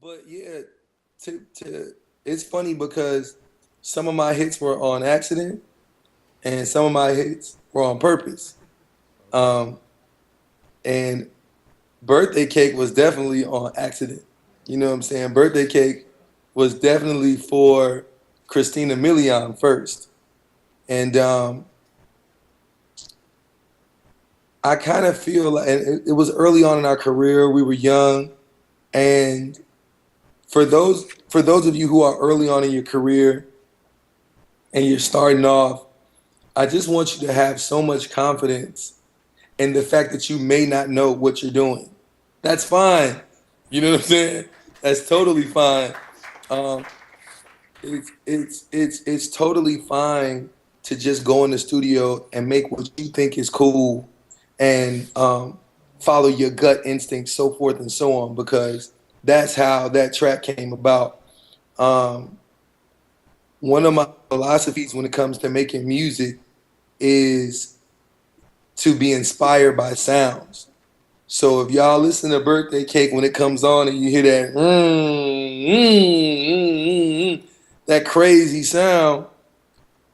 But yeah, it's funny because some of my hits were on accident and some of my hits were on purpose. Um, and Birthday Cake was definitely on accident. You know what I'm saying? Birthday Cake was definitely for Christina Milian first. And I kind of feel like it was early on in our career. We were young. And for those of you who are early on in your career and you're starting off, I just want you to have so much confidence in the fact that you may not know what you're doing. That's fine. You know what I'm saying? That's totally fine. Um, it's totally fine to just go in the studio and make what you think is cool and follow your gut instincts, so forth and so on, because that's how that track came about. Um, One of my philosophies when it comes to making music is to be inspired by sounds. So if y'all listen to Birthday Cake when it comes on and you hear that that crazy sound,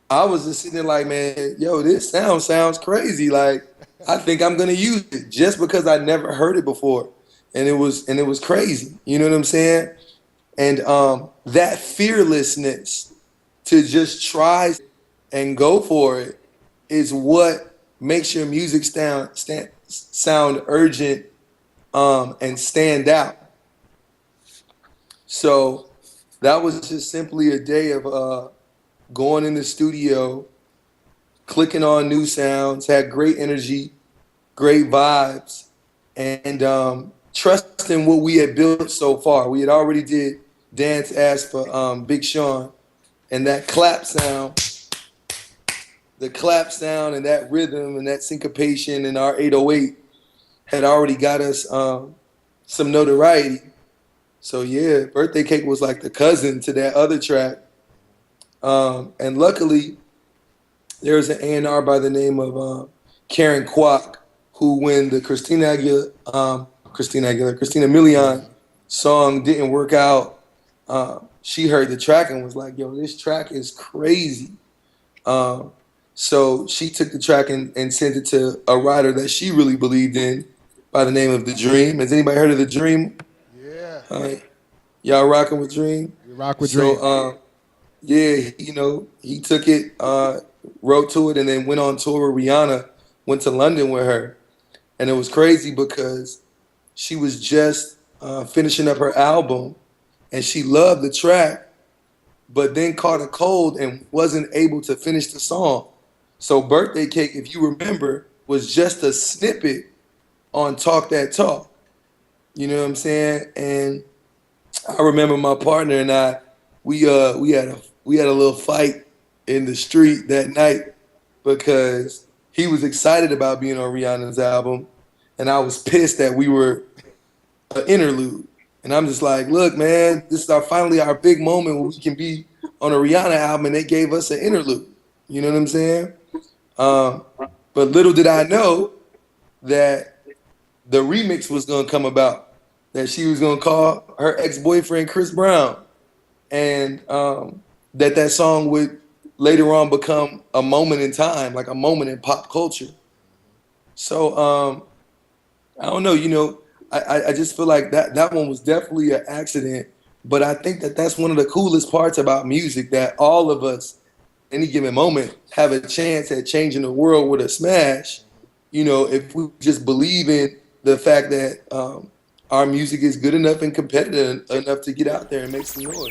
I was just sitting there like, man, yo, this sounds crazy. Like, I think I'm gonna use it just because I never heard it before, and it was crazy. You know what I'm saying? And that fearlessness to just try and go for it is what makes your music sound urgent and stand out. So that was just simply a day of going in the studio, clicking on new sounds, had great energy, great vibes, and trusting what we had built so far. We had already did Dance Ass for Big Sean, and that clap sound and that rhythm and that syncopation in our 808 had already got us some notoriety. So yeah, Birthday Cake was like the cousin to that other track. And luckily, there was an A&R by the name of Karen Kwok, who when the Christina Milian song didn't work out, she heard the track and was like, yo, this track is crazy. So she took the track and sent it to a writer that she really believed in by the name of The Dream. Has anybody heard of The Dream? Yeah. Y'all rocking with Dream? We rock with Dream. So yeah, he took it, wrote to it, and then went on tour with Rihanna, went to London with her. And it was crazy because she was just finishing up her album and she loved the track, but then caught a cold and wasn't able to finish the song. So Birthday Cake, if you remember, was just a snippet on Talk That Talk. You know what I'm saying? And I remember my partner and I, we had a little fight in the street that night because he was excited about being on Rihanna's album, and I was pissed that we were an interlude. And I'm just like, look, man, this is finally our big moment where we can be on a Rihanna album, and they gave us an interlude. You know what I'm saying? But little did I know that the remix was gonna come about, that she was gonna call her ex-boyfriend Chris Brown, and that song would later on become a moment in time, like a moment in pop culture. So I don't know, I just feel like that one was definitely an accident, but I think that's one of the coolest parts about music, that all of us, any given moment, have a chance at changing the world with a smash. If we just believe in the fact that our music is good enough and competitive enough to get out there and make some noise.